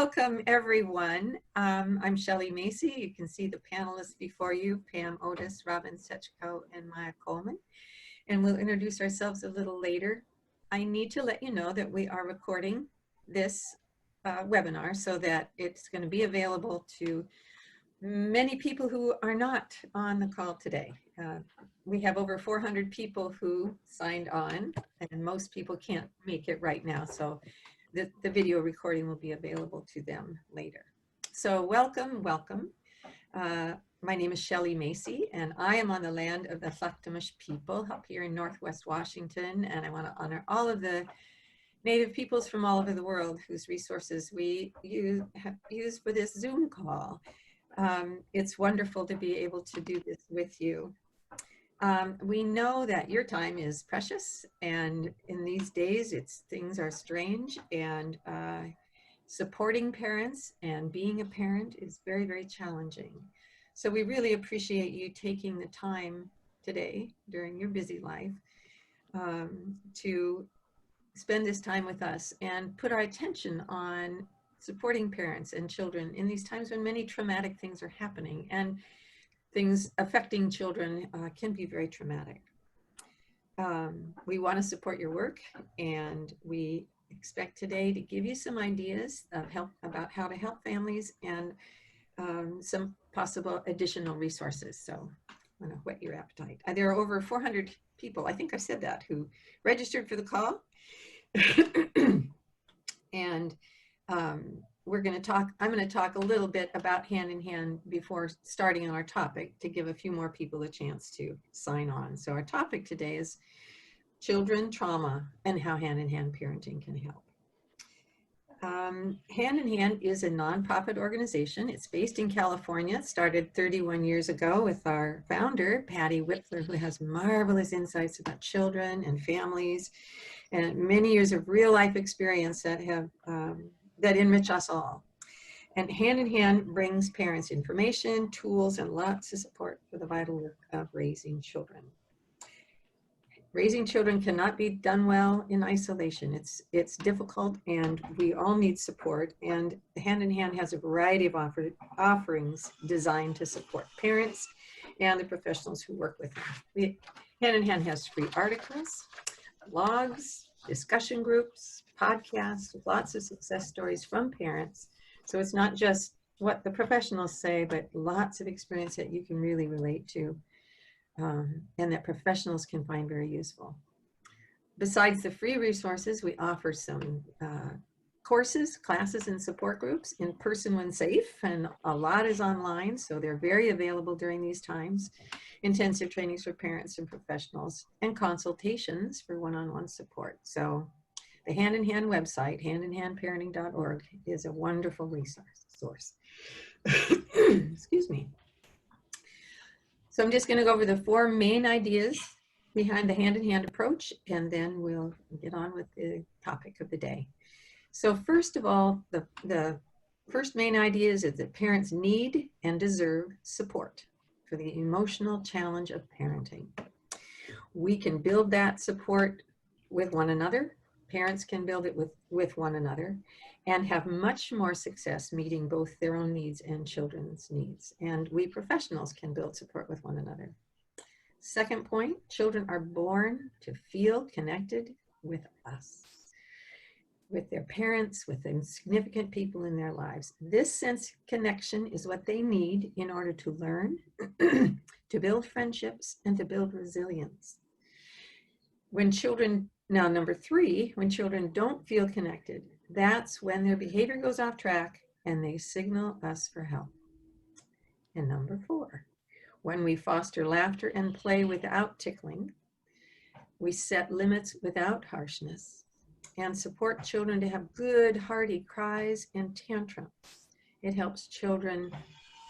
Welcome, everyone. I'm Shelley Macy. You can see the panelists before you, Pam, Oatis, Robin, Setchko, and Maya Coleman. And we'll introduce ourselves a little later. I need to let you know that we are recording this webinar so that it's going to be available to many people who are not on the call today. We have over 400 people who signed on, and most people can't make it right now. So the video recording will be available to them later. So welcome. My name is Shelley Macy, and I am on the land of the Tlactamish people up here in Northwest Washington, and I want to honor all of the Native peoples from all over the world whose resources we have used for this Zoom call. It's wonderful to be able to do this with you. We know that your time is precious, and in these days things are strange, and supporting parents and being a parent is very, very challenging. So we really appreciate you taking the time today during your busy life to spend this time with us and put our attention on supporting parents and children in these times when many traumatic things are happening, and things affecting children can be very traumatic. We want to support your work, and we expect today to give you some ideas of about how to help families and some possible additional resources. So I want to whet your appetite. There are over 400 people, I think I said that, who registered for the call. And I'm going to talk a little bit about hand in hand before starting on our topic to give a few more people a chance to sign on. So our topic today is children trauma and how hand in hand parenting can help. Hand in Hand is a nonprofit organization. It's based in California. It started 31 years ago with our founder, Patty Whitler, who has marvelous insights about children and families and many years of real life experience that have that enrich us all. And Hand in Hand brings parents information, tools, and lots of support for the vital work of raising children. Raising children cannot be done well in isolation. It's difficult, and we all need support. And Hand in Hand has a variety of offerings designed to support parents and the professionals who work with them. Hand in Hand has free articles, blogs, discussion groups, podcasts, with lots of success stories from parents. So it's not just what the professionals say, but lots of experience that you can really relate to, and that professionals can find very useful. Besides the free resources, we offer some courses, classes, and support groups in person when safe, and a lot is online, so they're very available during these times. Intensive trainings for parents and professionals, and consultations for one-on-one support. So the Hand in Hand website, handinhandparenting.org, is a wonderful resource. Excuse me. So I'm just going to go over the 4 main ideas behind the Hand in Hand approach, and then we'll get on with the topic of the day. So first of all, the first main idea is that parents need and deserve support for the emotional challenge of parenting. We can build that support with one another. Parents can build it with one another and have much more success meeting both their own needs and children's needs. And we professionals can build support with one another. Second point, children are born to feel connected with us, with their parents, with the significant people in their lives. This sense of connection is what they need in order to learn, to build friendships, and to build resilience. Now, number 3, when children don't feel connected, that's when their behavior goes off track and they signal us for help. And number 4, when we foster laughter and play without tickling, we set limits without harshness, and support children to have good, hearty cries and tantrums. It helps children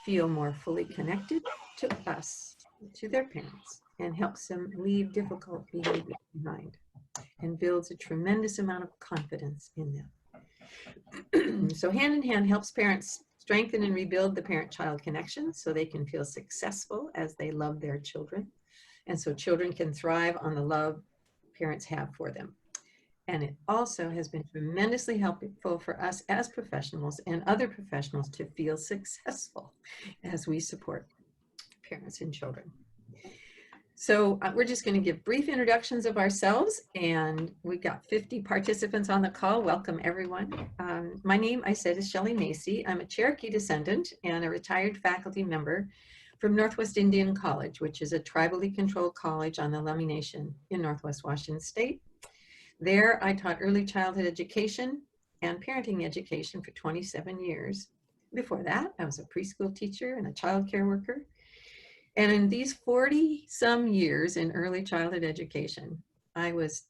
feel more fully connected to us, to their parents, and helps them leave difficult behavior behind, and builds a tremendous amount of confidence in them. So Hand in Hand helps parents strengthen and rebuild the parent-child connection so they can feel successful as they love their children, and so children can thrive on the love parents have for them. And it also has been tremendously helpful for us as professionals and other professionals to feel successful as we support parents and children. So we're just going to give brief introductions of ourselves, and we've got 50 participants on the call. Welcome, everyone. My name, I said, is Shelley Macy. I'm a Cherokee descendant and a retired faculty member from Northwest Indian College, which is a tribally controlled college on the Lummi Nation in Northwest Washington State. There, I taught early childhood education and parenting education for 27 years. Before that, I was a preschool teacher and a child care worker. And in these 40-some years in early childhood education, I was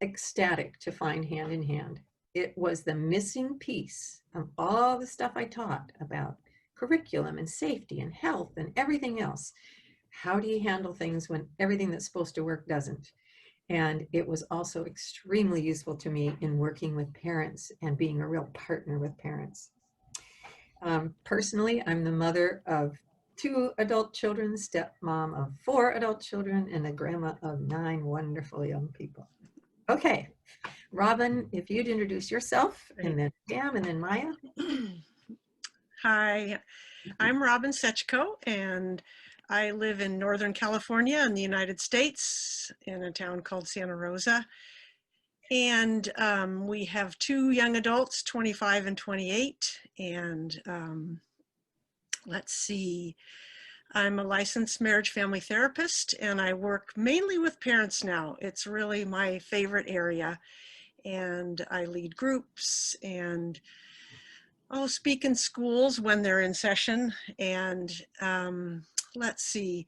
ecstatic to find Hand in Hand. It was the missing piece of all the stuff I taught about curriculum and safety and health and everything else. How do you handle things when everything that's supposed to work doesn't? And it was also extremely useful to me in working with parents and being a real partner with parents. Personally, I'm the mother of 2 adult children, stepmom of 4 adult children, and a grandma of 9 wonderful young people. Okay, Robin, if you'd introduce yourself, and then Pam, and then Maya. Hi, I'm Robin Setchko, and I live in Northern California in the United States in a town called Santa Rosa. And we have 2 young adults, 25 and 28. And let's see, I'm a licensed marriage family therapist, and I work mainly with parents now. It's really my favorite area. And I lead groups and I'll speak in schools when they're in session. And let's see,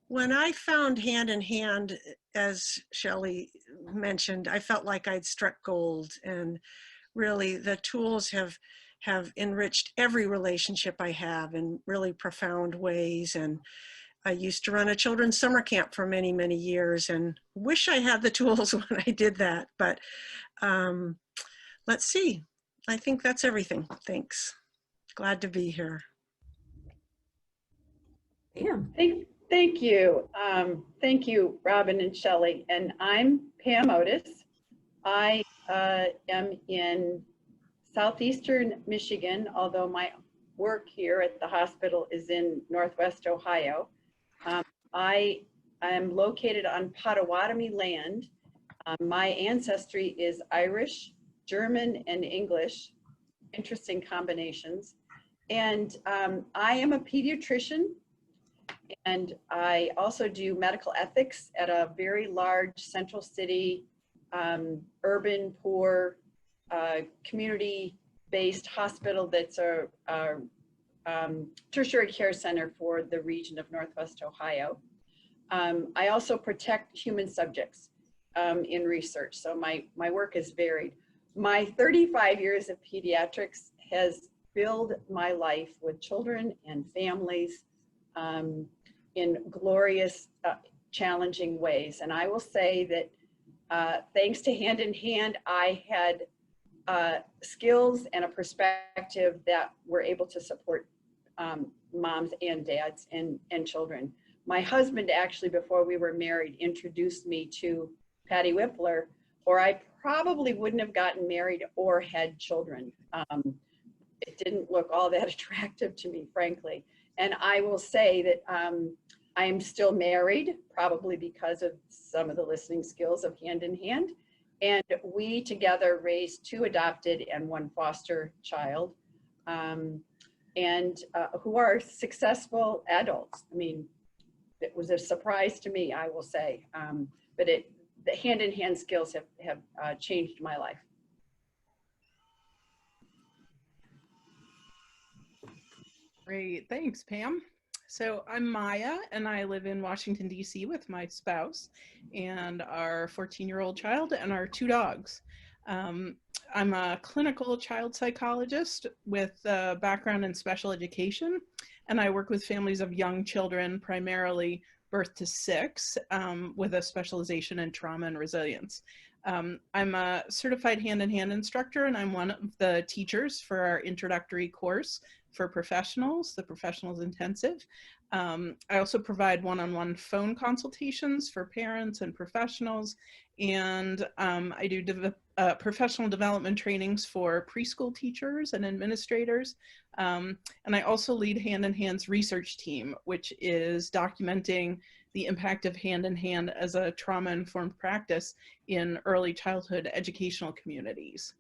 when I found Hand in Hand, as Shelley mentioned, I felt like I'd struck gold, and really the tools have enriched every relationship I have in really profound ways. And I used to run a children's summer camp for many, many years, and wish I had the tools when I did that. But let's see. I think that's everything. Thanks. Glad to be here. Yeah. Thank you. Thank you, Robin and Shelley. And I'm Pam Oatis. I am in southeastern Michigan, although my work here at the hospital is in Northwest Ohio. I am located on Potawatomi land. My ancestry is Irish, German, and English. Interesting combinations. And I am a pediatrician, and I also do medical ethics at a very large central city, urban, poor, community-based hospital that's a tertiary care center for the region of Northwest Ohio. I also protect human subjects in research, so my work is varied. My 35 years of pediatrics has filled my life with children and families in glorious, challenging ways. And I will say that thanks to Hand in Hand, I had skills and a perspective that were able to support moms and dads and children. My husband actually, before we were married, introduced me to Patty Whippler, or I probably wouldn't have gotten married or had children. It didn't look all that attractive to me, frankly. And I will say that I am still married, probably because of some of the listening skills of Hand in Hand. And we together raised 2 adopted and 1 foster child, and who are successful adults. I mean, it was a surprise to me, I will say, but the Hand in Hand skills have changed my life. Great, thanks, Pam. So I'm Maya, and I live in Washington, D.C. with my spouse and our 14-year-old child and our 2 dogs. I'm a clinical child psychologist with a background in special education, and I work with families of young children, primarily birth to 6, with a specialization in trauma and resilience. I'm a certified Hand in Hand instructor, and I'm one of the teachers for our introductory course for professionals, the professionals intensive. I also provide one-on-one phone consultations for parents and professionals, and I do professional development trainings for preschool teachers and administrators. And I also lead Hand in Hand's research team, which is documenting the impact of Hand in Hand as a trauma-informed practice in early childhood educational communities.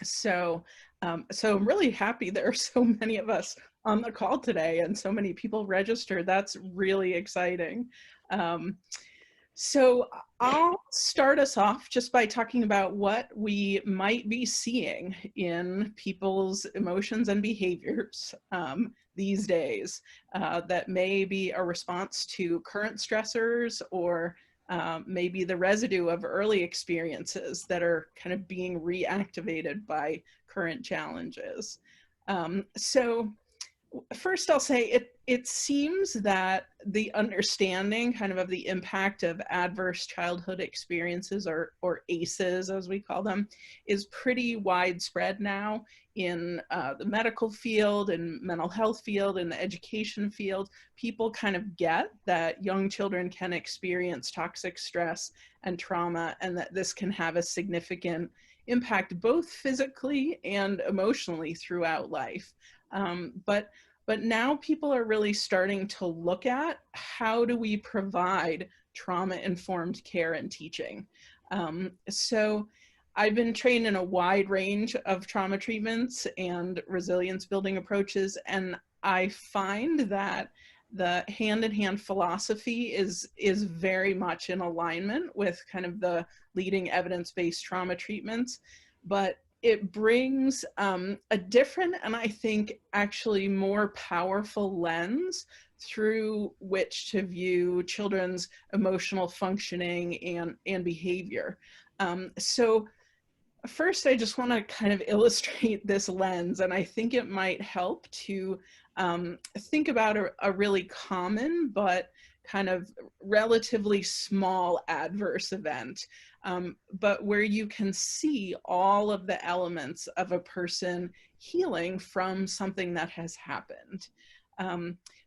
So, so I'm really happy there are so many of us on the call today and so many people registered. That's really exciting. So I'll start us off just by talking about what we might be seeing in people's emotions and behaviors these days that may be a response to current stressors, or maybe the residue of early experiences that are kind of being reactivated by current challenges. So first I'll say it seems that the understanding kind of the impact of adverse childhood experiences, or ACEs as we call them, is pretty widespread now in the medical field and mental health field and the education field. People kind of get that young children can experience toxic stress and trauma, and that this can have a significant impact both physically and emotionally throughout life. But now people are really starting to look at how do we provide trauma-informed care and teaching. So I've been trained in a wide range of trauma treatments and resilience building approaches, and I find that the hand-in-hand philosophy is very much in alignment with kind of the leading evidence-based trauma treatments, but it brings a different, and I think actually more powerful lens through which to view children's emotional functioning and behavior. So first, I just want to kind of illustrate this lens, and I think it might help to think about a really common but kind of relatively small adverse event, but where you can see all of the elements of a person healing from something that has happened.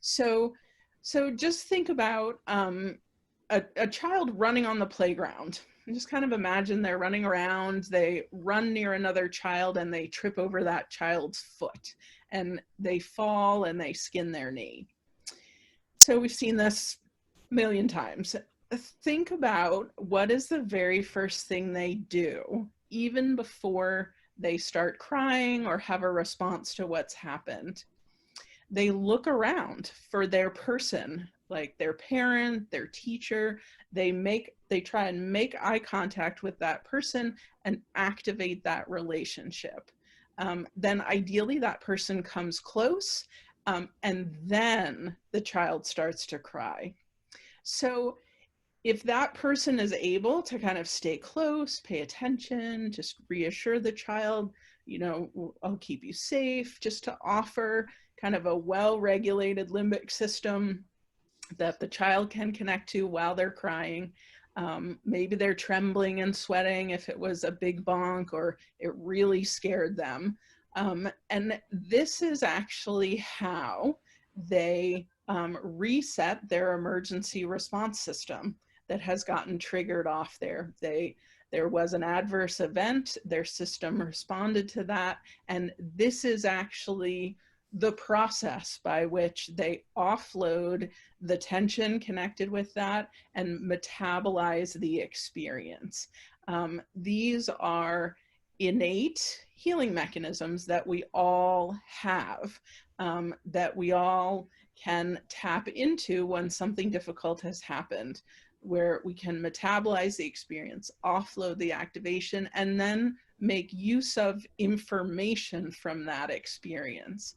So just think about a child running on the playground. And just kind of imagine they're running around, they run near another child and they trip over that child's foot, and they fall and they skin their knee. So we've seen this a million times. Think about what is the very first thing they do, even before they start crying or have a response to what's happened. They look around for their person, like their parent, their teacher. They try and make eye contact with that person and activate that relationship. Then ideally that person comes close, and then the child starts to cry. So if that person is able to kind of stay close, pay attention, just reassure the child, you know, I'll keep you safe, just to offer kind of a well-regulated limbic system that the child can connect to while they're crying. Maybe they're trembling and sweating if it was a big bonk or it really scared them. And this is actually how they reset their emergency response system that has gotten triggered off there. There was an adverse event, their system responded to that, and this is actually the process by which they offload the tension connected with that and metabolize the experience. These are innate healing mechanisms that we all have, that we all can tap into when something difficult has happened, where we can metabolize the experience, offload the activation, and then make use of information from that experience.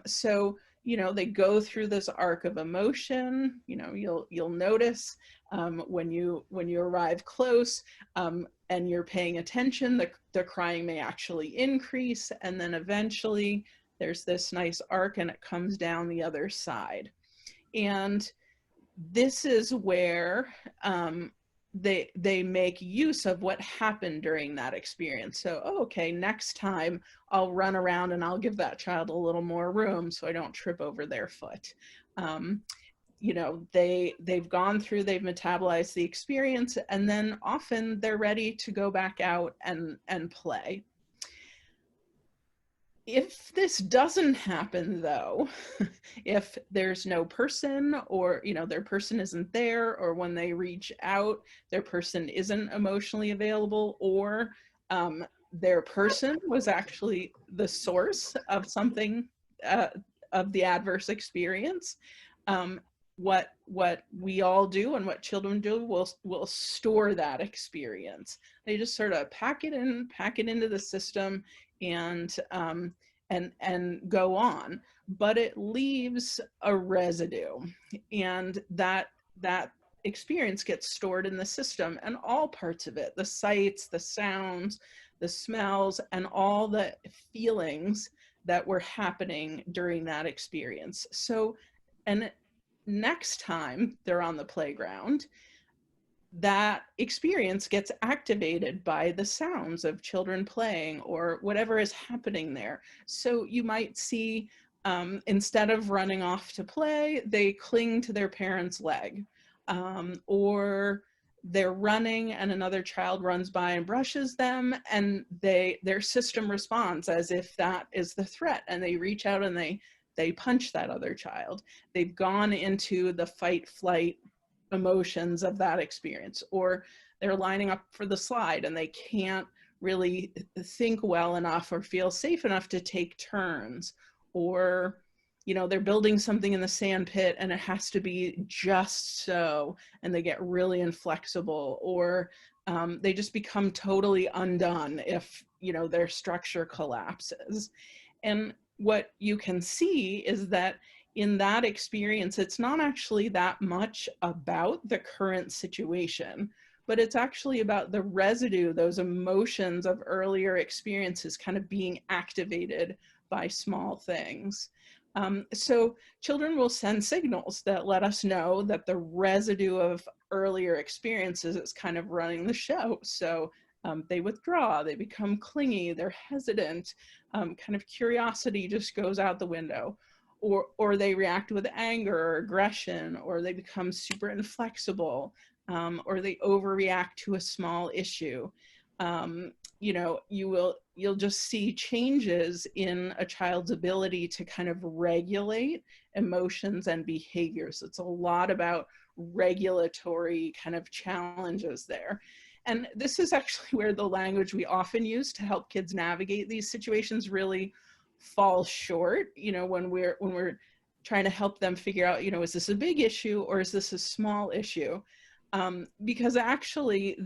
So, you know, they go through this arc of emotion. You know, you'll notice when you arrive close and you're paying attention, the crying may actually increase, and then eventually there's this nice arc and it comes down the other side. And this is where they make use of what happened during that experience. So, oh, okay, next time I'll run around and I'll give that child a little more room so I don't trip over their foot. You know, they've gone through, they've metabolized the experience, and then often they're ready to go back out and play. If this doesn't happen though, if there's no person, or, you know, their person isn't there, or when they reach out, their person isn't emotionally available, or their person was actually the source of something, of the adverse experience, what we all do and what children do, will store that experience. They just sort of pack it into the system, and go on, but it leaves a residue, and that experience gets stored in the system, and all parts of it, the sights, the sounds, the smells, and all the feelings that were happening during that experience. So, and next time they're on the playground, that experience gets activated by the sounds of children playing or whatever is happening there. So you might see, instead of running off to play, they cling to their parent's leg, or they're running and another child runs by and brushes them, and their system responds as if that is the threat, and they reach out and they punch that other child. They've gone into the fight flight emotions of that experience, or they're lining up for the slide and they can't really think well enough or feel safe enough to take turns, or, you know, they're building something in the sand pit and it has to be just so, and they get really inflexible, or they just become totally undone if, you know, their structure collapses. And what you can see is that in that experience, it's not actually that much about the current situation, but it's actually about the residue, those emotions of earlier experiences kind of being activated by small things. So children will send signals that let us know that the residue of earlier experiences is kind of running the show. So they withdraw, they become clingy, they're hesitant, kind of curiosity just goes out the window. Or they react with anger or aggression, or they become super inflexible, or they overreact to a small issue. You know, you'll just see changes in a child's ability to kind of regulate emotions and behaviors. It's a lot about regulatory kind of challenges there. And this is actually where the language we often use to help kids navigate these situations really fall short, you know, when we're trying to help them figure out, you know, is this a big issue or is this a small issue? Because actually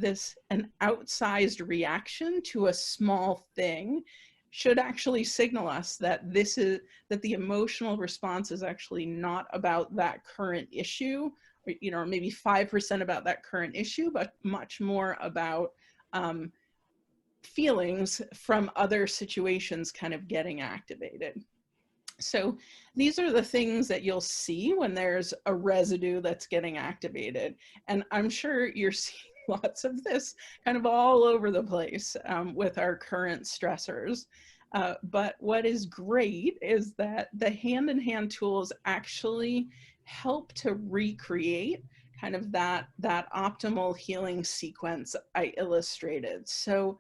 an outsized reaction to a small thing should actually signal us that that the emotional response is actually not about that current issue, or, you know, maybe 5% about that current issue, but much more about feelings from other situations kind of getting activated. So these are the things that you'll see when there's a residue that's getting activated. And I'm sure you're seeing lots of this kind of all over the place with our current stressors. But what is great is that the hand-in-hand tools actually help to recreate kind of that optimal healing sequence I illustrated. So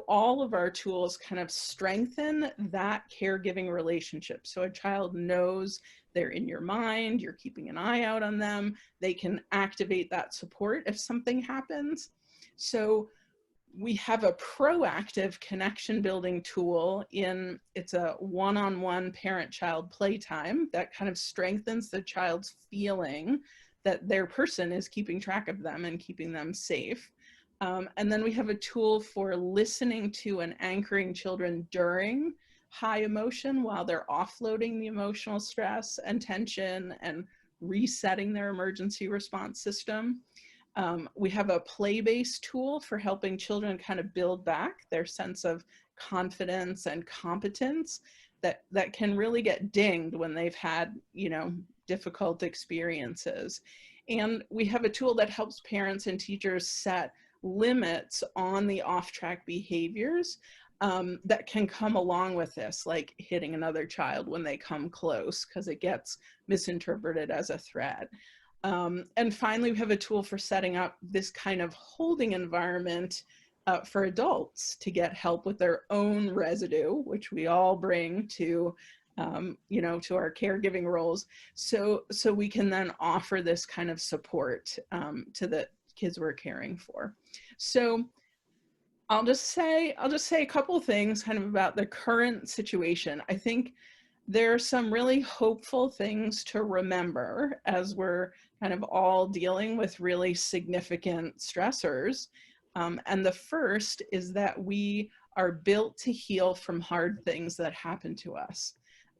all of our tools kind of strengthen that caregiving relationship. So a child knows they're in your mind, you're keeping an eye out on them, they can activate that support if something happens. So we have a proactive connection building tool it's a one-on-one parent-child playtime that kind of strengthens the child's feeling that their person is keeping track of them and keeping them safe. And then we have a tool for listening to and anchoring children during high emotion while they're offloading the emotional stress and tension and resetting their emergency response system. We have a play-based tool for helping children kind of build back their sense of confidence and competence that can really get dinged when they've had, you know, difficult experiences. And we have a tool that helps parents and teachers set limits on the off-track behaviors that can come along with this, like hitting another child when they come close because it gets misinterpreted as a threat. And finally, we have a tool for setting up this kind of holding environment for adults to get help with their own residue, which we all bring to, you know, to our caregiving roles. So we can then offer this kind of support to the kids we're caring for. So I'll just say a couple of things kind of about the current situation. I think there are some really hopeful things to remember as we're kind of all dealing with really significant stressors. And the first is that we are built to heal from hard things that happen to us.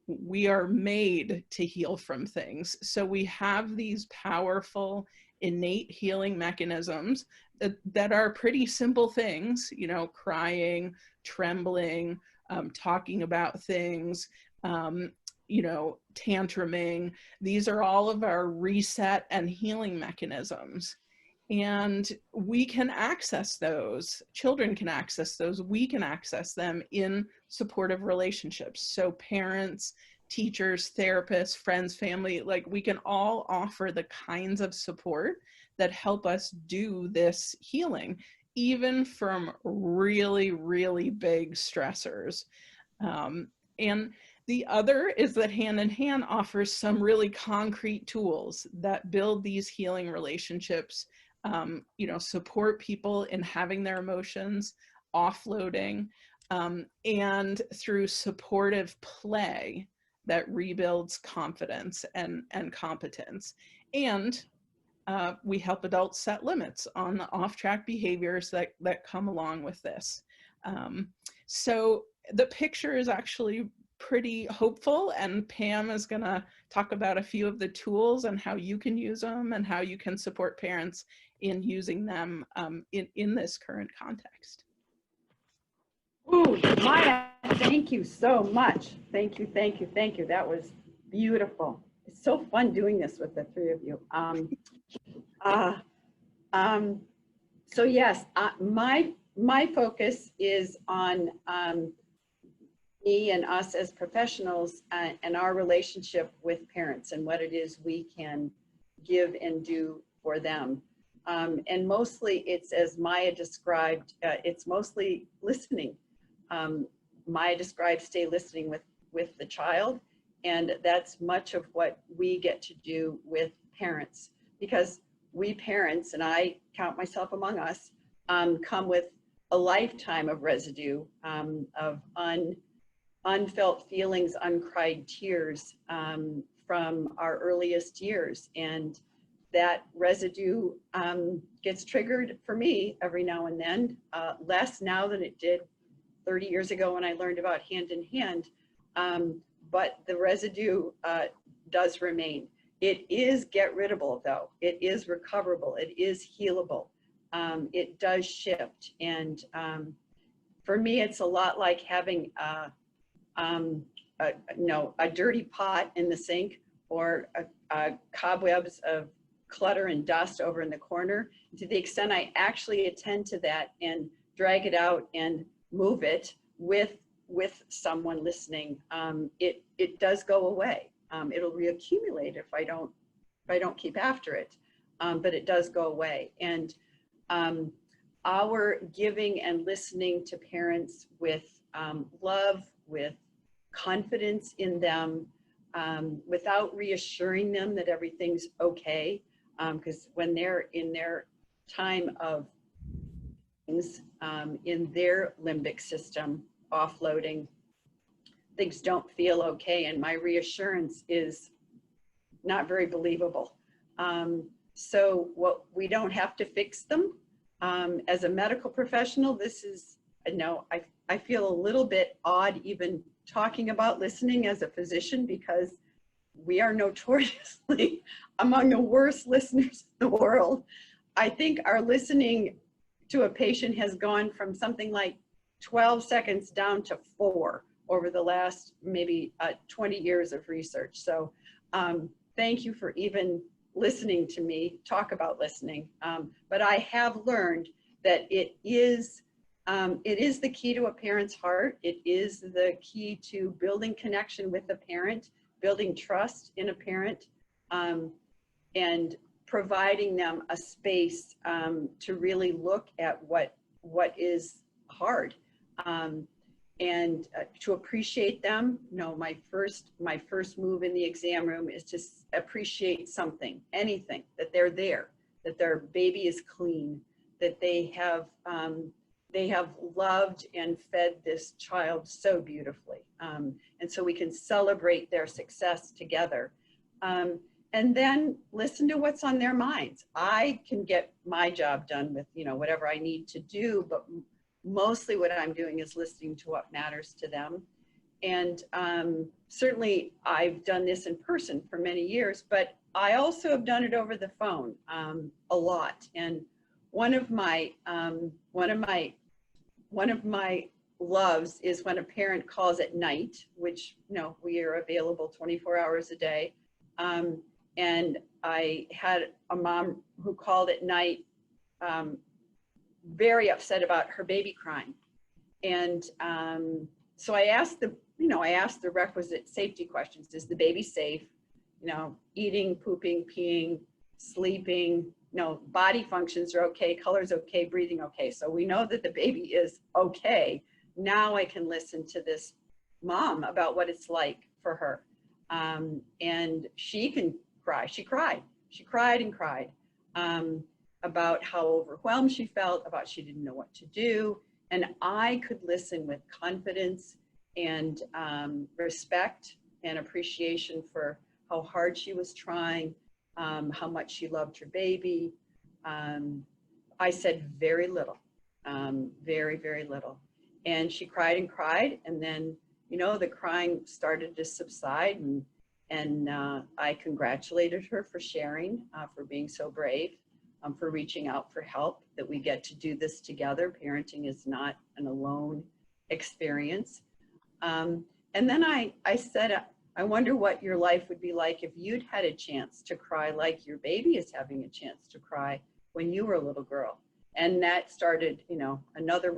We are made to heal from things. So we have these powerful, innate healing mechanisms that are pretty simple things, you know, crying, trembling, talking about things, you know, tantruming. These are all of our reset and healing mechanisms. And we can access those. Children can access those. We can access them in supportive relationships. So parents, teachers, therapists, friends, family, like we can all offer the kinds of support that help us do this healing, even from really, really big stressors. And the other is that Hand in Hand offers some really concrete tools that build these healing relationships, you know, support people in having their emotions, offloading, and through supportive play that rebuilds confidence and competence. And we help adults set limits on the off-track behaviors that come along with this. So the picture is actually pretty hopeful, and Pam is going to talk about a few of the tools and how you can use them and how you can support parents in using them in this current context. Ooh, Maya, thank you so much. Thank you, thank you, thank you. That was beautiful. It's so fun doing this with the three of you. So yes, my focus is on me and us as professionals and our relationship with parents and what it is we can give and do for them. And mostly it's, as Maya described, it's mostly listening. Maya described stay listening with the child, and that's much of what we get to do with parents, because we parents, and I count myself among us, come with a lifetime of residue of unfelt feelings, uncried tears from our earliest years. And that residue gets triggered for me every now and then, less now than it did 30 years ago when I learned about Hand in Hand, but the residue does remain. It is get-riddable though. It is recoverable. It is healable. It does shift. And for me, it's a lot like having a dirty pot in the sink, or cobwebs of clutter and dust over in the corner. To the extent I actually attend to that and drag it out and move it with someone listening, it does go away. It'll reaccumulate if I don't keep after it, but it does go away. And our giving and listening to parents with love, with confidence in them, without reassuring them that everything's okay, because when they're in their time of things, in their limbic system, offloading, things don't feel okay, and my reassurance is not very believable. So we don't have to fix them. As a medical professional, this is, I feel a little bit odd even talking about listening as a physician, because we are notoriously among the worst listeners in the world. I think our listening to a patient has gone from something like 12 seconds down to 4 over the last maybe 20 years of research. So thank you for even listening to me talk about listening. But I have learned that it is the key to a parent's heart. It is the key to building connection with a parent, building trust in a parent, and providing them a space to really look at what is hard, and to appreciate them. No, my first move in the exam room is to appreciate something, anything, that they're there, that their baby is clean, that they have loved and fed this child so beautifully, and so we can celebrate their success together. And then listen to what's on their minds. I can get my job done with, whatever I need to do, but mostly what I'm doing is listening to what matters to them. And certainly I've done this in person for many years, but I also have done it over the phone a lot. And one of my loves is when a parent calls at night, which, we are available 24 hours a day. And I had a mom who called at night, very upset about her baby crying. And so I asked the requisite safety questions. Is the baby safe? Eating, pooping, peeing, sleeping, body functions are okay, color's okay, breathing okay. So we know that the baby is okay. Now I can listen to this mom about what it's like for her. And she can cry. She cried and cried about how overwhelmed she felt, about she didn't know what to do. And I could listen with confidence and respect and appreciation for how hard she was trying, how much she loved her baby. I said very little, very, very little. And she cried and cried. And then, the crying started to subside, and I congratulated her for sharing, for being so brave, for reaching out for help, that we get to do this together. Parenting is not an alone experience. And then I said, I wonder what your life would be like if you'd had a chance to cry like your baby is having a chance to cry when you were a little girl. And that started, another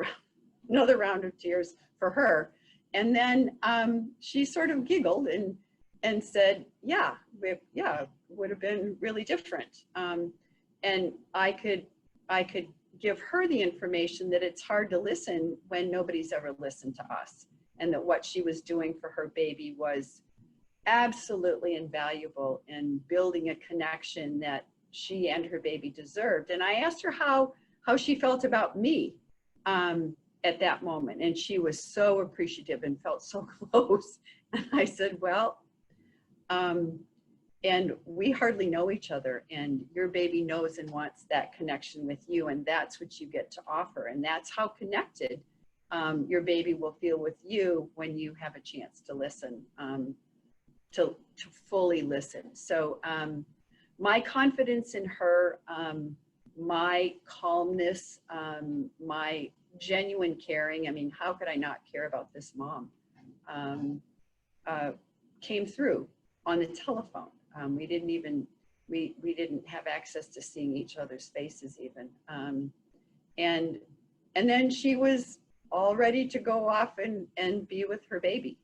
round of tears for her. And then she sort of giggled and said, yeah, it would have been really different. And I could give her the information that it's hard to listen when nobody's ever listened to us, and that what she was doing for her baby was absolutely invaluable in building a connection that she and her baby deserved. And I asked her how she felt about me at that moment. And she was so appreciative and felt so close. And I said, well, and we hardly know each other, and your baby knows and wants that connection with you, and that's what you get to offer. And that's how connected your baby will feel with you when you have a chance to listen, to fully listen. So my confidence in her, my calmness, my genuine caring, I mean, how could I not care about this mom, came through on the telephone. We didn't have access to seeing each other's faces even. And then she was all ready to go off and be with her baby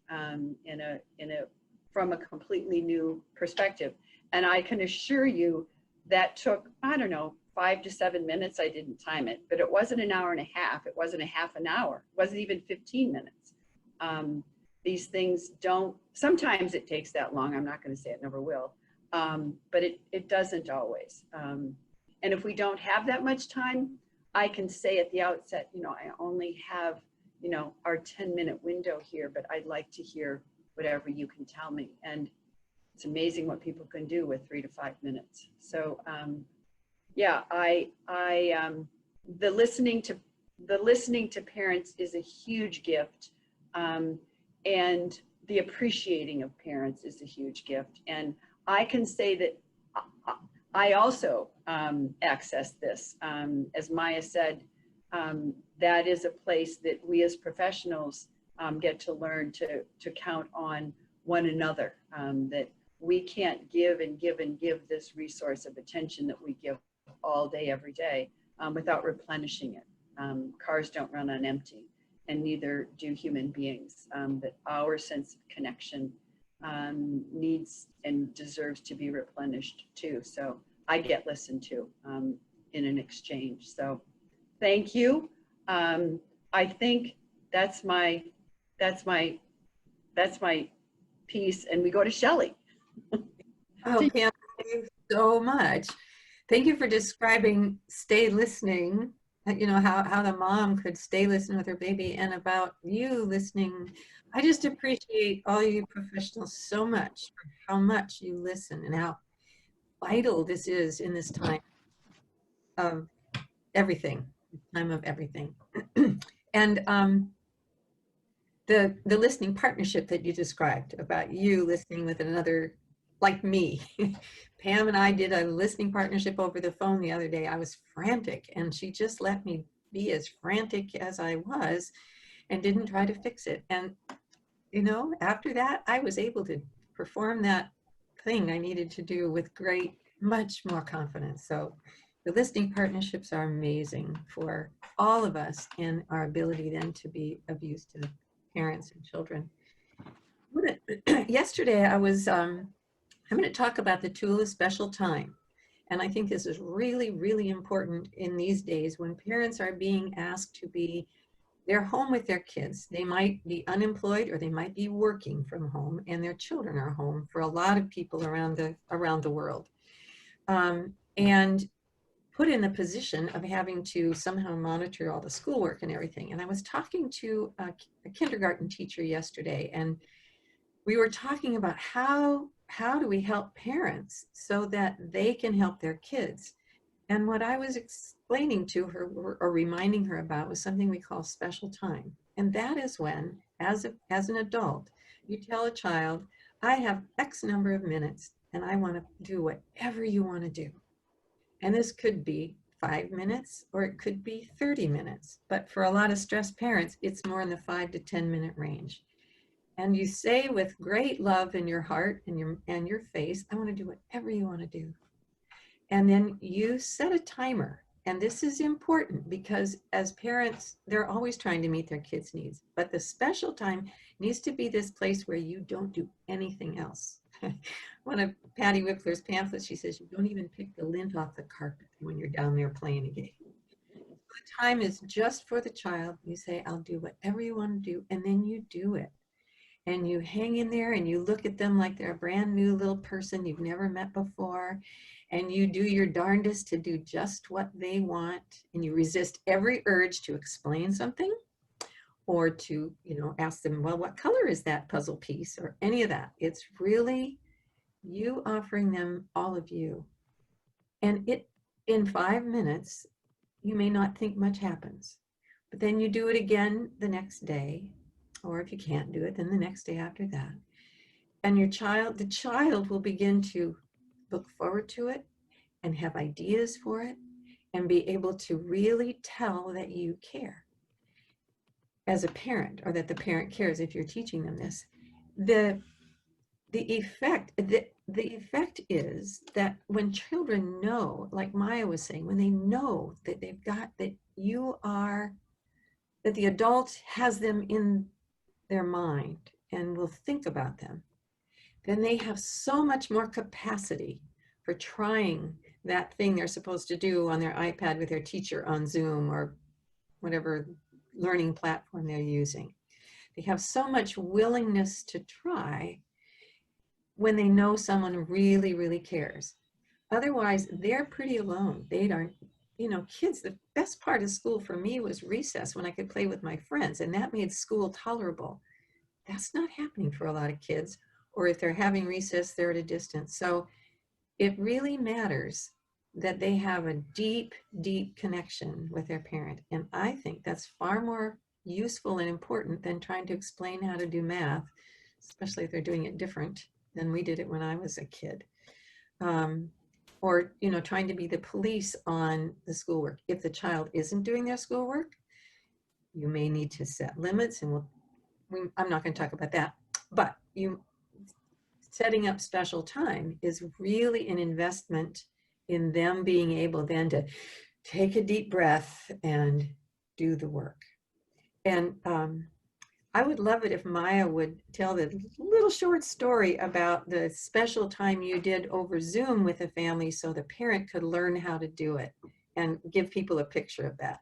from a completely new perspective. And I can assure you that took, I don't know, 5 to 7 minutes. I didn't time it, but it wasn't an hour and a half. It wasn't a half an hour. It wasn't even 15 minutes. These things don't, sometimes it takes that long. I'm not going to say it never will, but it doesn't always. And if we don't have that much time, I can say at the outset, I only have, our 10-minute window here, but I'd like to hear whatever you can tell me. And it's amazing what people can do with 3 to 5 minutes. So yeah, the listening to parents is a huge gift. And the appreciating of parents is a huge gift. And I can say that I also access this. As Maya said, that is a place that we as professionals get to learn to count on one another, that we can't give and give and give this resource of attention that we give all day, every day, without replenishing it. Cars don't run on empty, and neither do human beings. But our sense of connection needs and deserves to be replenished too. So I get listened to in an exchange. So thank you. I think that's my piece, and we go to Shelley. Oh, Pam, thank you so much. Thank you for describing stay listening, you know, how the mom could stay listening with her baby, and about you listening. I just appreciate all you professionals so much for how much you listen and how vital this is in this time of everything, time of everything. And the listening partnership that you described about you listening with another like me. Pam and I did a listening partnership over the phone the other day. I was frantic, and she just let me be as frantic as I was and didn't try to fix it. And, you know, after that, I was able to perform that thing I needed to do with much more confidence. So the listening partnerships are amazing for all of us in our ability then to be of use to parents and children. Yesterday, I'm going to talk about the tool of special time. And I think this is really, really important in these days when parents are being asked to be, they're home with their kids. They might be unemployed, or they might be working from home, and their children are home for a lot of people around the world. And put in the position of having to somehow monitor all the schoolwork and everything. And I was talking to a kindergarten teacher yesterday, and we were talking about how do we help parents so that they can help their kids. And what I was explaining to her or reminding her about was something we call special time. And that is when, as an adult, you tell a child, I have X number of minutes and I want to do whatever you want to do. And this could be 5 minutes or it could be 30 minutes. But for a lot of stressed parents, it's more in the 5 to 10 minute range. And you say with great love in your heart and your face, I want to do whatever you want to do. And then you set a timer. And this is important because as parents, they're always trying to meet their kids' needs. But the special time needs to be this place where you don't do anything else. One of Patty Whippler's pamphlets, she says, you don't even pick the lint off the carpet when you're down there playing a game. The time is just for the child. You say, I'll do whatever you want to do. And then you do it. And you hang in there and you look at them like they're a brand new little person you've never met before. And you do your darndest to do just what they want. And you resist every urge to explain something or to, you know, ask them, well, what color is that puzzle piece, or any of that. It's really you offering them all of you. And in 5 minutes, you may not think much happens, but then you do it again the next day. Or if you can't do it, then the next day after that. And the child will begin to look forward to it and have ideas for it and be able to really tell that you care as a parent, or that the parent cares if you're teaching them this. The effect is that when children know, like Maya was saying, when they know that that the adult has them in their mind and will think about them, then they have so much more capacity for trying that thing they're supposed to do on their iPad with their teacher on Zoom or whatever learning platform they're using. They have so much willingness to try when they know someone really, really cares. Otherwise, they're pretty alone. They aren't, you know, kids, the best part of school for me was recess when I could play with my friends, and that made school tolerable. That's not happening for a lot of kids, or if they're having recess, they're at a distance. So it really matters that they have a deep, deep connection with their parent. And I think that's far more useful and important than trying to explain how to do math, especially if they're doing it different than we did it when I was a kid. Or, you know, trying to be the police on the schoolwork. If the child isn't doing their schoolwork, you may need to set limits, and I'm not going to talk about that, but you setting up special time is really an investment in them being able then to take a deep breath and do the work. And I would love it if Maya would tell the little short story about the special time you did over Zoom with a family so the parent could learn how to do it, and give people a picture of that.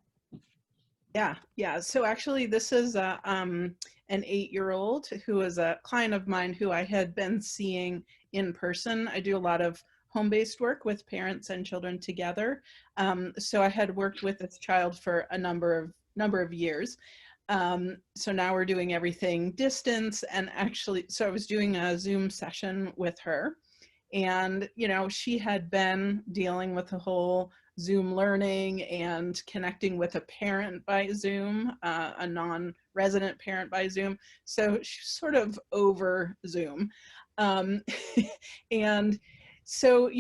Yeah. So actually, this is an 8-year-old who is a client of mine who I had been seeing in person. I do a lot of home-based work with parents and children together. So I had worked with this child for a number of years. So now we're doing everything distance, and actually, so I was doing a Zoom session with her, and she had been dealing with the whole Zoom learning and connecting with a parent by Zoom, a non-resident parent by Zoom. So she's sort of over Zoom. And so,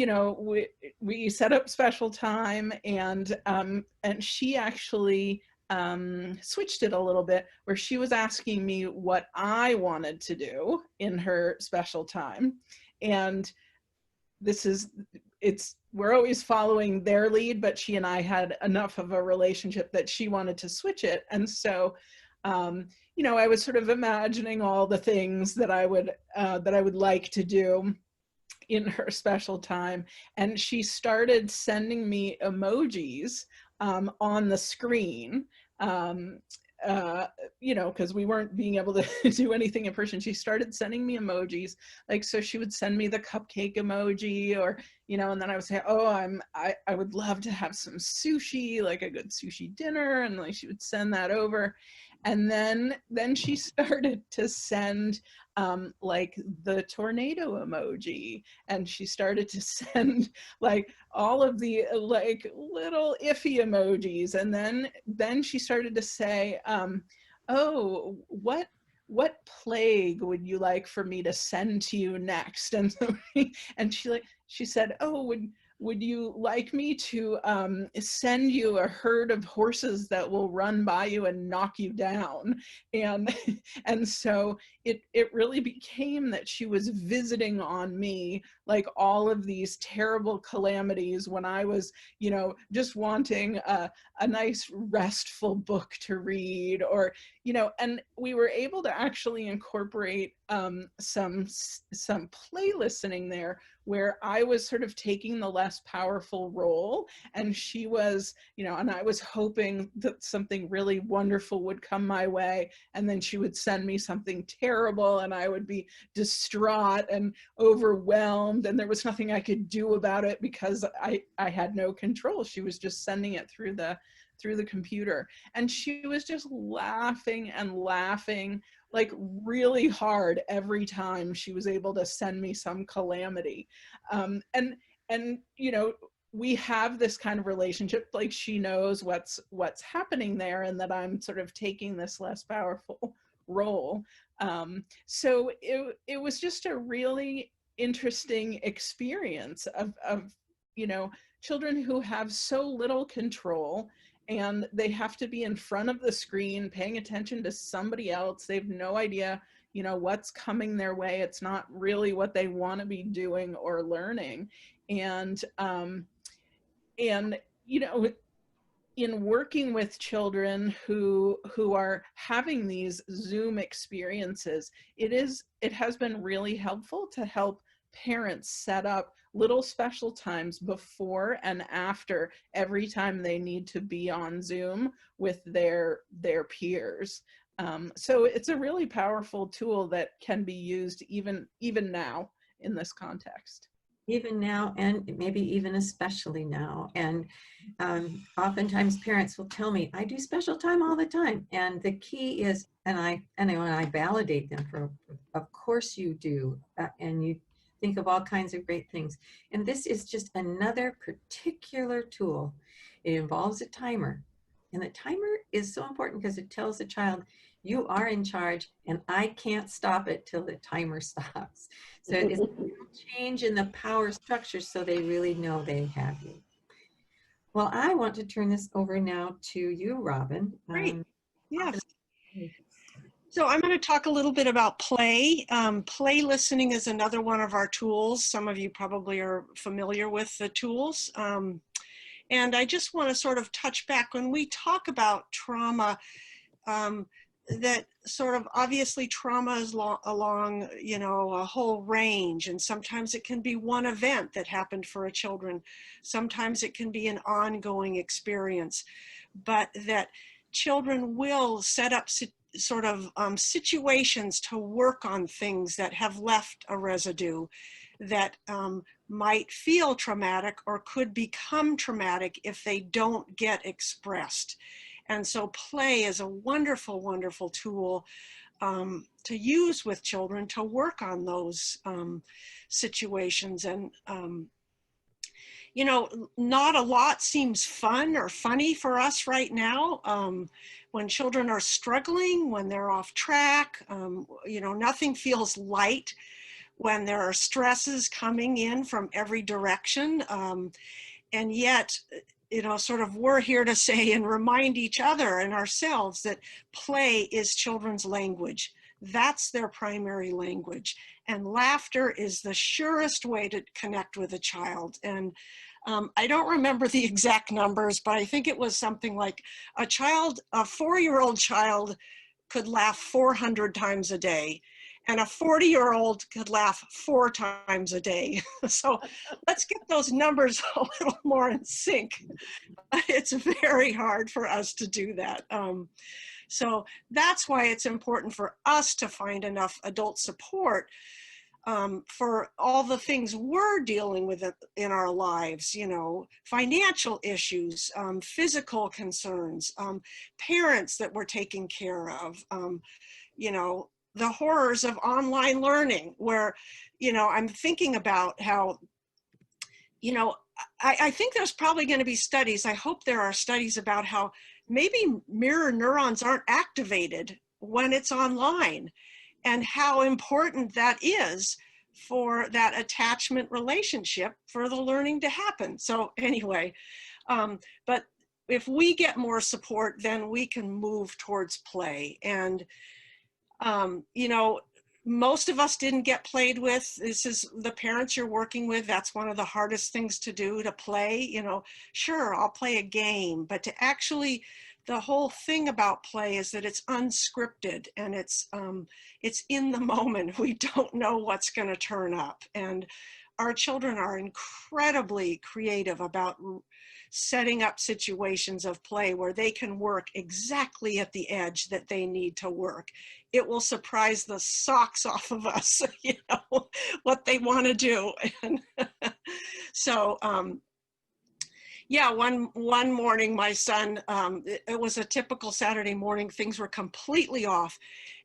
we set up special time, and she actually switched it a little bit, where she was asking me what I wanted to do in her special time. And we're always following their lead, but she and I had enough of a relationship that she wanted to switch it. And so, I was sort of imagining all the things that I would like to do in her special time. And she started sending me emojis on the screen, because we weren't being able to do anything in person. She started sending me emojis, like, so she would send me the cupcake emoji, or, and then I would say, oh, I would love to have some sushi, like a good sushi dinner. And like, she would send that over. And then she started to send like the tornado emoji, and she started to send like all of the like little iffy emojis. And then she started to say, oh, what plague would you like for me to send to you next? And so she said, oh, would you like me to send you a herd of horses that will run by you and knock you down? And so it really became that she was visiting on me, like all of these terrible calamities when I was, just wanting a nice restful book to read, or, and we were able to actually incorporate some play listening there, where I was sort of taking the less powerful role, and she was, and I was hoping that something really wonderful would come my way, and then she would send me something terrible, and I would be distraught and overwhelmed, and there was nothing I could do about it because I had no control. She was just sending it through the computer, and she was just laughing and laughing like really hard every time she was able to send me some calamity. And we have this kind of relationship, like she knows what's happening there, and that I'm sort of taking this less powerful role. So it was just a really interesting experience of children who have so little control, and they have to be in front of the screen paying attention to somebody else. They have no idea, what's coming their way. It's not really what they want to be doing or learning. And in working with children who are having these Zoom experiences, it has been really helpful to help parents set up little special times before and after every time they need to be on Zoom with their peers. So it's a really powerful tool that can be used even now in this context. Even now, and maybe even especially now. And oftentimes parents will tell me, I do special time all the time. And the key is, and I validate them for, of course you do. And you think of all kinds of great things. And this is just another particular tool. It involves a timer. And the timer is so important because it tells the child, you are in charge and I can't stop it till the timer stops. So it's a change in the power structure so they really know they have you. Well, I want to turn this over now to you, Robin. Great. Yes. So I'm going to talk a little bit about play. Play listening is another one of our tools. Some of you probably are familiar with the tools. And I just want to sort of touch back when we talk about trauma, that sort of obviously trauma is along, you know, a whole range. And sometimes it can be one event that happened for a children. Sometimes it can be an ongoing experience, but that children will set up sort of situations to work on things that have left a residue that might feel traumatic or could become traumatic if they don't get expressed. And so play is a wonderful, wonderful tool to use with children to work on those situations. And you know, not a lot seems fun or funny for us right now. When children are struggling, when they're off track, you know, nothing feels light when there are stresses coming in from every direction. And yet, you know, sort of we're here to say and remind each other and ourselves that play is children's language. That's their primary language. And laughter is the surest way to connect with a child. And I don't remember the exact numbers, but I think it was something like a 4-year-old child could laugh 400 times a day, and a 40-year-old could laugh 4 times a day. So let's get those numbers a little more in sync. It's very hard for us to do that. So that's why it's important for us to find enough adult support for all the things we're dealing with in our lives, you know, financial issues, physical concerns, parents that we're taking care of, you know, the horrors of online learning where, you know, I'm thinking about how, you know, I think there's probably going to be studies, I hope there are studies about how maybe mirror neurons aren't activated when it's online, and how important that is for that attachment relationship for the learning to happen. So anyway, but if we get more support, then we can move towards play. And, you know, most of us didn't get played with. This is the parents you're working with. That's one of the hardest things to do, to play. You know, sure, I'll play a game, but to actually, the whole thing about play is that it's unscripted and it's in the moment. We don't know what's going to turn up. And our children are incredibly creative about setting up situations of play where they can work exactly at the edge that they need to work. It will surprise the socks off of us, you know, what they want to do. And so, yeah, one morning, my son, it was a typical Saturday morning, things were completely off,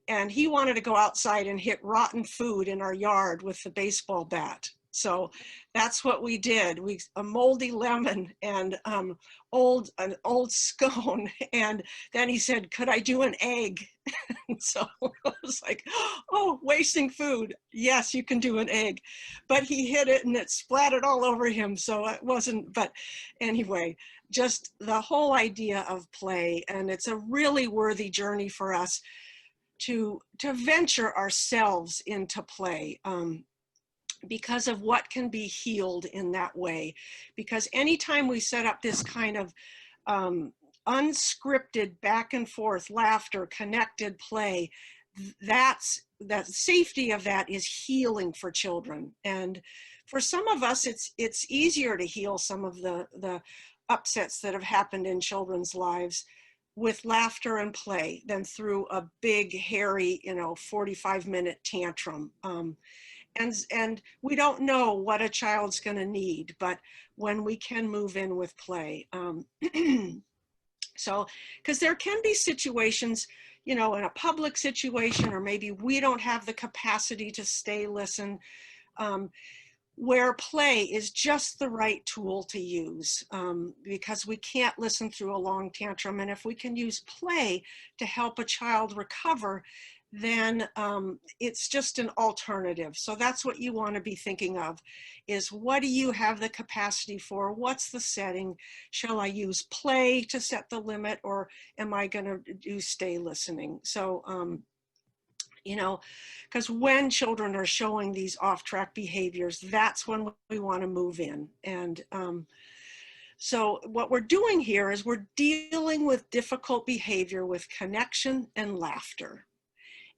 and he wanted to go outside and hit rotten food in our yard with the baseball bat. So that's what we did. A moldy lemon and an old scone. And then he said, could I do an egg? So I was like, oh, wasting food. Yes, you can do an egg. But he hit it and it splattered all over him. So it wasn't, but anyway, just the whole idea of play. And it's a really worthy journey for us to venture ourselves into play. Because of what can be healed in that way. Because anytime we set up this kind of unscripted back and forth laughter, connected play, that safety of that is healing for children. And for some of us, it's easier to heal some of the upsets that have happened in children's lives with laughter and play than through a big, hairy, you know, 45-minute tantrum. And we don't know what a child's going to need, but when we can move in with play. So, because there can be situations, you know, in a public situation, or maybe we don't have the capacity to listen, where play is just the right tool to use, because we can't listen through a long tantrum. And if we can use play to help a child recover, then it's just an alternative. So that's what you want to be thinking of, is what do you have the capacity for? What's the setting? Shall I use play to set the limit, or am I going to do stay listening? So you know, because when children are showing these off-track behaviors, that's when we want to move in. And so what we're doing here is we're dealing with difficult behavior with connection and laughter.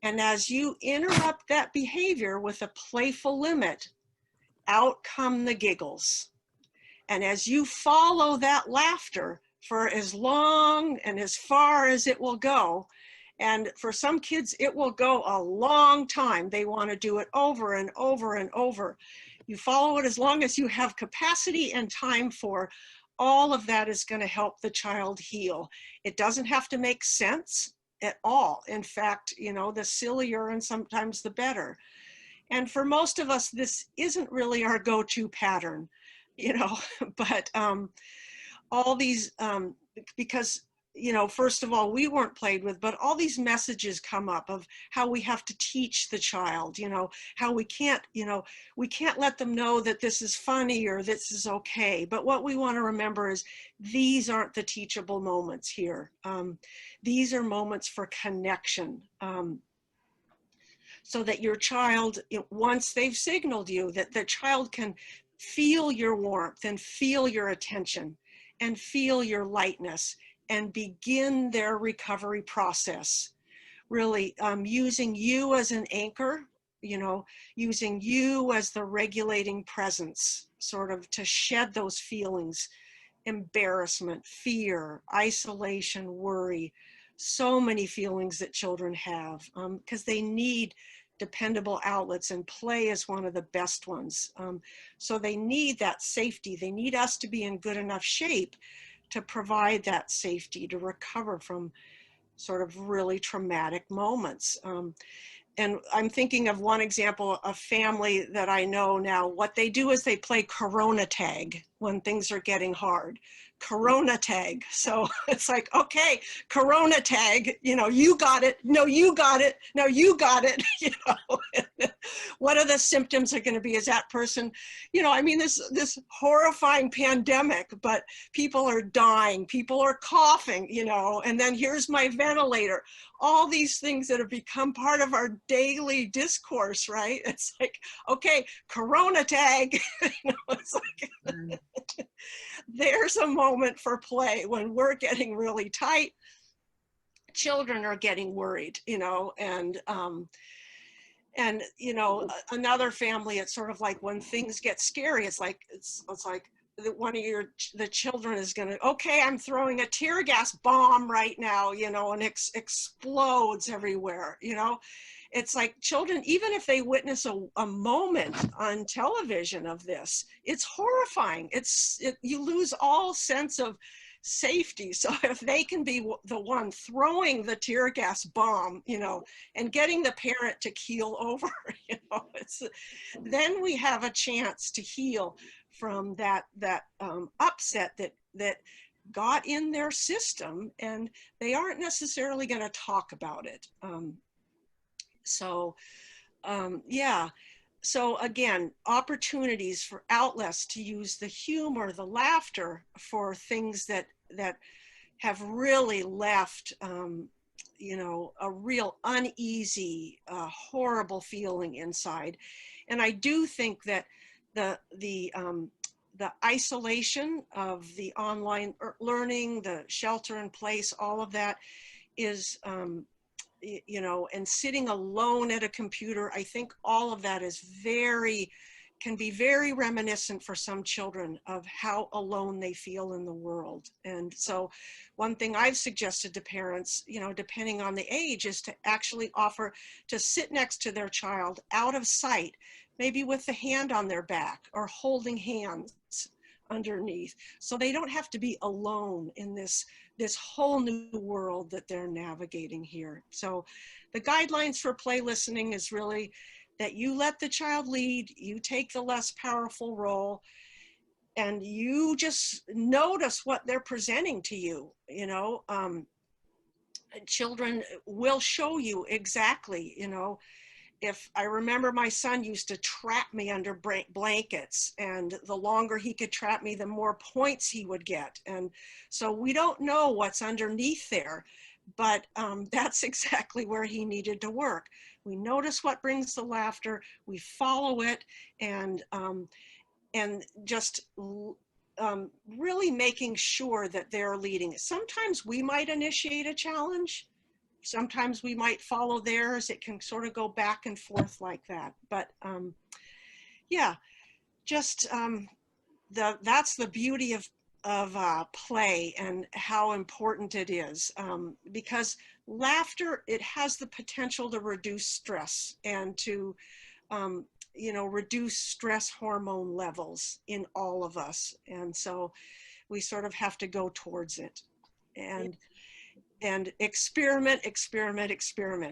And as you interrupt that behavior with a playful limit, out come the giggles. And as you follow that laughter for as long and as far as it will go, and for some kids, it will go a long time. They want to do it over and over and over. You follow it as long as you have capacity and time for. All of that is going to help the child heal. It doesn't have to make sense at all. In fact, you know, the sillier and sometimes the better. And for most of us, this isn't really our go-to pattern, you know, but all these, because, you know, first of all, we weren't played with, but all these messages come up of how we have to teach the child, you know, how we can't, you know, we can't let them know that this is funny or this is okay. But what we want to remember is these aren't the teachable moments here. These are moments for connection. So that your child, once they've signaled you, that the child can feel your warmth and feel your attention and feel your lightness and begin their recovery process. Really using you as an anchor, you know, using you as the regulating presence, sort of to shed those feelings, embarrassment, fear, isolation, worry, so many feelings that children have, because they need dependable outlets, and play is one of the best ones. So they need that safety. They need us to be in good enough shape to provide that safety to recover from sort of really traumatic moments. And I'm thinking of one example, a family that I know now. What they do is they play Corona tag when things are getting hard. Corona tag. So it's like, okay, Corona tag, you know, you got it. No, you got it. No, you got it. You know, what are the symptoms are going to be? Is that person, you know, I mean, this horrifying pandemic, but people are dying, people are coughing, you know, and then here's my ventilator. All these things that have become part of our daily discourse, right? It's like, okay, Corona tag. You know, it's like, there's a moment for play when we're getting really tight. Children are getting worried, you know, and you know, another family, it's sort of like when things get scary, it's like one of the children is going to, okay, I'm throwing a tear gas bomb right now, you know, and explodes everywhere, you know. It's like children, even if they witness a moment on television of this, it's horrifying. You lose all sense of safety. So if they can be the one throwing the tear gas bomb, you know, and getting the parent to keel over, you know, then we have a chance to heal from that upset that got in their system, and they aren't necessarily going to talk about it. Yeah. So again, opportunities for outlets to use the humor, the laughter for things that have really left, you know, a real uneasy, horrible feeling inside. And I do think that the isolation of the online learning, the shelter in place, all of that is, you know, and sitting alone at a computer, I think all of that is can be very reminiscent for some children of how alone they feel in the world. And so one thing I've suggested to parents, you know, depending on the age, is to actually offer to sit next to their child out of sight, maybe with the hand on their back or holding hands underneath, so they don't have to be alone in this whole new world that they're navigating here. So the guidelines for play listening is really that you let the child lead, you take the less powerful role, and you just notice what they're presenting to you. You know, children will show you exactly, you know. If I remember, my son used to trap me under blankets, and the longer he could trap me, the more points he would get. And so we don't know what's underneath there, but that's exactly where he needed to work. We notice what brings the laughter, we follow it, and just really making sure that they're leading it. Sometimes we might initiate a challenge. Sometimes we might follow theirs. It can sort of go back and forth like that. But yeah, just that's the beauty of play and how important it is, because laughter, it has the potential to reduce stress and to you know, reduce stress hormone levels in all of us. And so we sort of have to go towards it and experiment.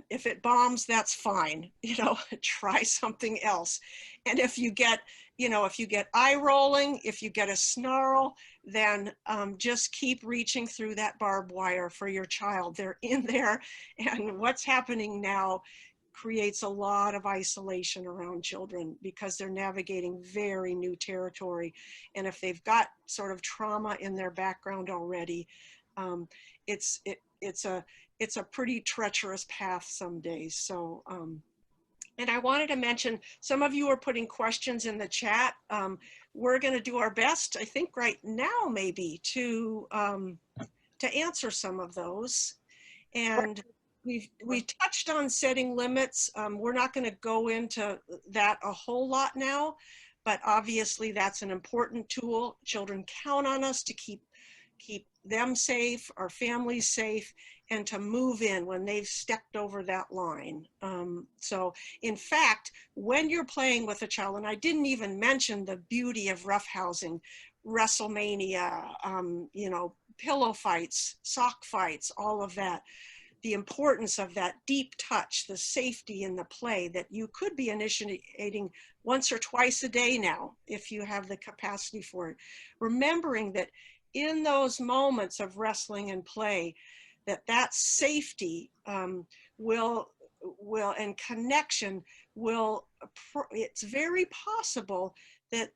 If it bombs, that's fine. You know, try something else. And if you get, you know, if you get eye rolling, if you get a snarl, then just keep reaching through that barbed wire for your child. They're in there, and what's happening now creates a lot of isolation around children because they're navigating very new territory. And if they've got sort of trauma in their background already, it's a pretty treacherous path some days. So, and I wanted to mention, some of you are putting questions in the chat. We're going to do our best, I think right now maybe, to answer some of those. And we touched on setting limits. We're not going to go into that a whole lot now, but obviously that's an important tool. Children count on us to keep them safe, our families safe, and to move in when they've stepped over that line. So in fact, when you're playing with a child, and I didn't even mention the beauty of roughhousing, WrestleMania, you know, pillow fights, sock fights, all of that. The importance of that deep touch, the safety in the play that you could be initiating once or twice a day now, if you have the capacity for it. Remembering that in those moments of wrestling and play, that safety will and connection will, it's very possible that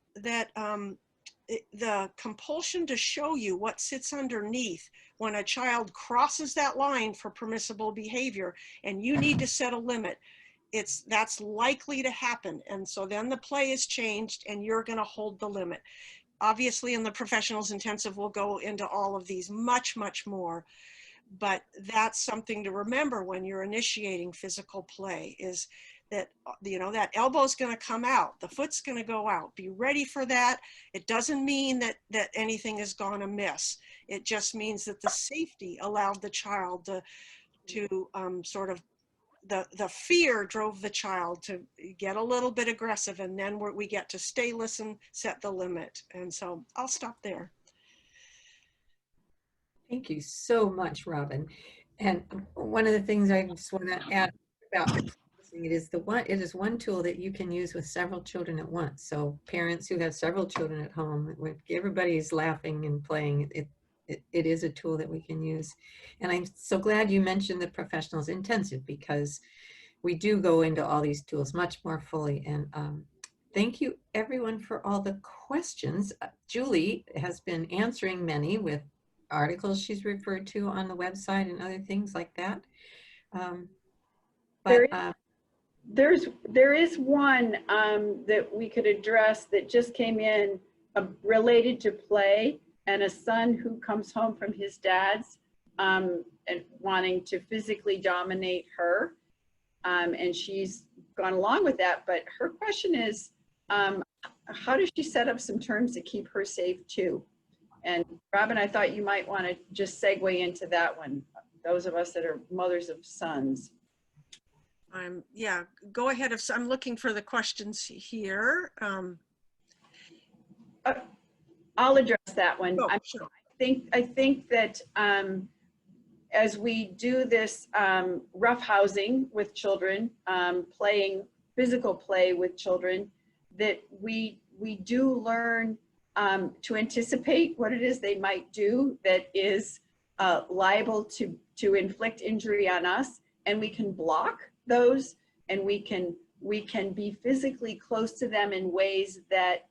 the compulsion to show you what sits underneath when a child crosses that line for permissible behavior and you need to set a limit, that's likely to happen. And so then the play is changed and you're going to hold the limit. Obviously in the professionals intensive, we'll go into all of these much, much more. But that's something to remember when you're initiating physical play, is that, you know, that elbow's going to come out, the foot's going to go out. Be ready for that. It doesn't mean that anything is gone amiss. It just means that the safety allowed the child to sort of, the fear drove the child to get a little bit aggressive, and then we get to stay, listen, set the limit. And so I'll stop there. Thank you so much, Robin. And one of the things I just want to add about it is one tool that you can use with several children at once. So parents who have several children at home, when everybody's laughing and playing, it is a tool that we can use. And I'm so glad you mentioned the professionals intensive, because we do go into all these tools much more fully. And thank you everyone for all the questions. Julie has been answering many with articles she's referred to on the website and other things like that. There is one that we could address that just came in related to play, and a son who comes home from his dad's and wanting to physically dominate her, and she's gone along with that. But her question is, how does she set up some terms to keep her safe too? And Robin, I thought you might want to just segue into that one, those of us that are mothers of sons. Yeah, go ahead. I'm looking for the questions here. I'll address that one. Oh, sure. I think that as we do this roughhousing with children, playing physical play with children, that we do learn to anticipate what it is they might do that is liable to inflict injury on us, and we can block those, and we can be physically close to them in ways that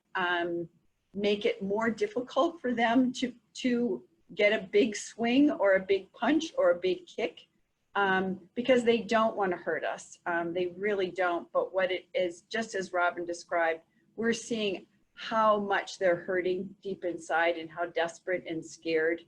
make it more difficult for them to get a big swing or a big punch or a big kick because they don't want to hurt us. They really don't. But what it is, just as Robin described, we're seeing how much they're hurting deep inside and how desperate and scared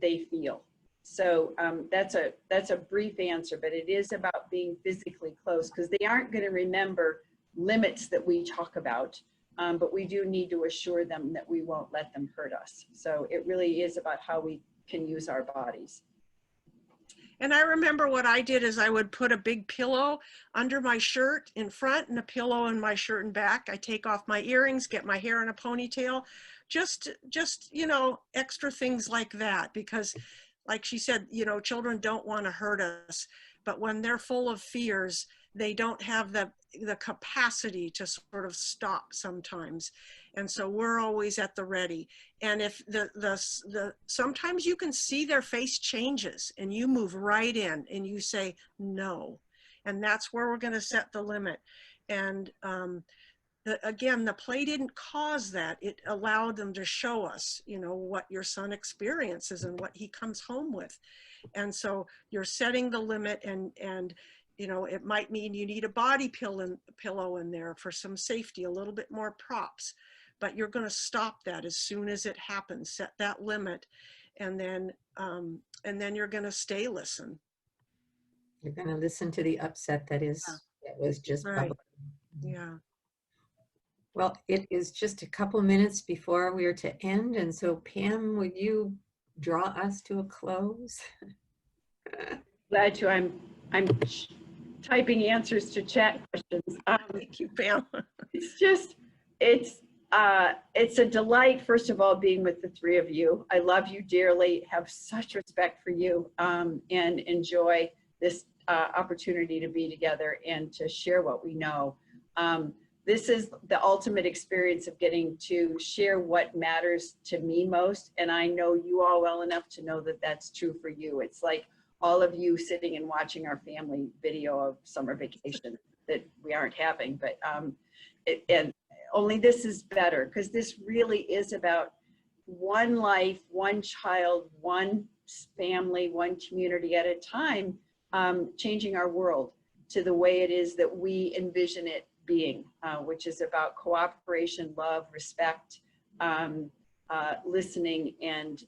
they feel. So that's a brief answer, but it is about being physically close, because they aren't going to remember limits that we talk about, but we do need to assure them that we won't let them hurt us. So it really is about how we can use our bodies. And I remember what I did is I would put a big pillow under my shirt in front and a pillow in my shirt and back. I take off my earrings, get my hair in a ponytail, just, you know, extra things like that, because like she said, you know, children don't want to hurt us, but when they're full of fears, they don't have the capacity to sort of stop sometimes. And so we're always at the ready. And if sometimes you can see their face changes and you move right in and you say, no. And that's where we're going to set the limit. And again, the play didn't cause that. It allowed them to show us, you know, what your son experiences and what he comes home with. And so you're setting the limit, and you know, it might mean you need a body pillow in there for some safety, a little bit more props, but you're going to stop that as soon as it happens. Set that limit, and then you're going to listen. You're going to listen to the upset that was just right. bubbling. Yeah. Well, it is just a couple minutes before we are to end, and so Pam, would you draw us to a close? Glad to. I'm typing answers to chat questions. Thank you, Pam. It's a delight, first of all, being with the three of you. I love you dearly, have such respect for you, and enjoy this opportunity to be together and to share what we know. This is the ultimate experience of getting to share what matters to me most, and I know you all well enough to know that that's true for you. It's like all of you sitting and watching our family video of summer vacation that we aren't having, but and only this is better, because this really is about one life, one child, one family, one community at a time, changing our world to the way it is that we envision it being, which is about cooperation, love, respect, listening, and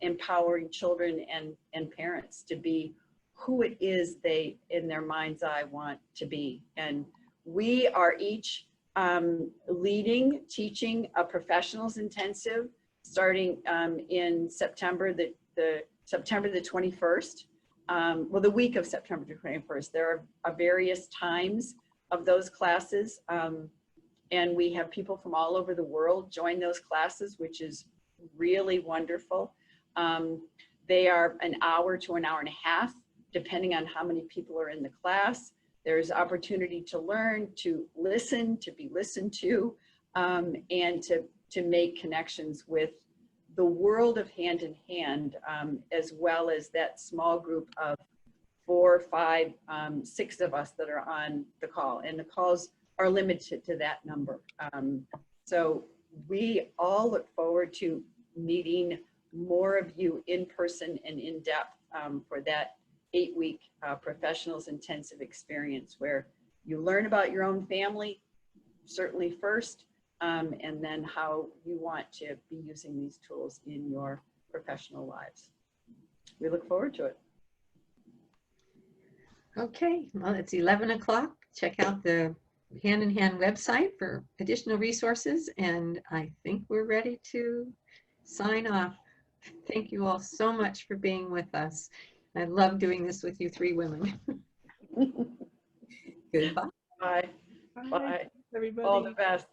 empowering children and parents to be who it is they, in their mind's eye, want to be. And we are each leading, teaching a professionals intensive starting in September, September the 21st. Well, the week of September the 21st. There are various times of those classes, and we have people from all over the world join those classes, which is really wonderful. They are an hour to an hour and a half, depending on how many people are in the class. There's opportunity to learn, to listen, to be listened to, and to make connections with the world of Hand in Hand, as well as that small group of 4, 5, 6 of us that are on the call, and the calls are limited to that number. So we all look forward to meeting more of you in person and in depth for that 8-week professionals intensive experience, where you learn about your own family, certainly first, and then how you want to be using these tools in your professional lives. We look forward to it. Okay, well, it's 11 o'clock. Check out the Hand in Hand website for additional resources, and I think we're ready to sign off. Thank you all so much for being with us. I love doing this with you three women. Goodbye. Bye. Bye, Bye. everybody. All the best.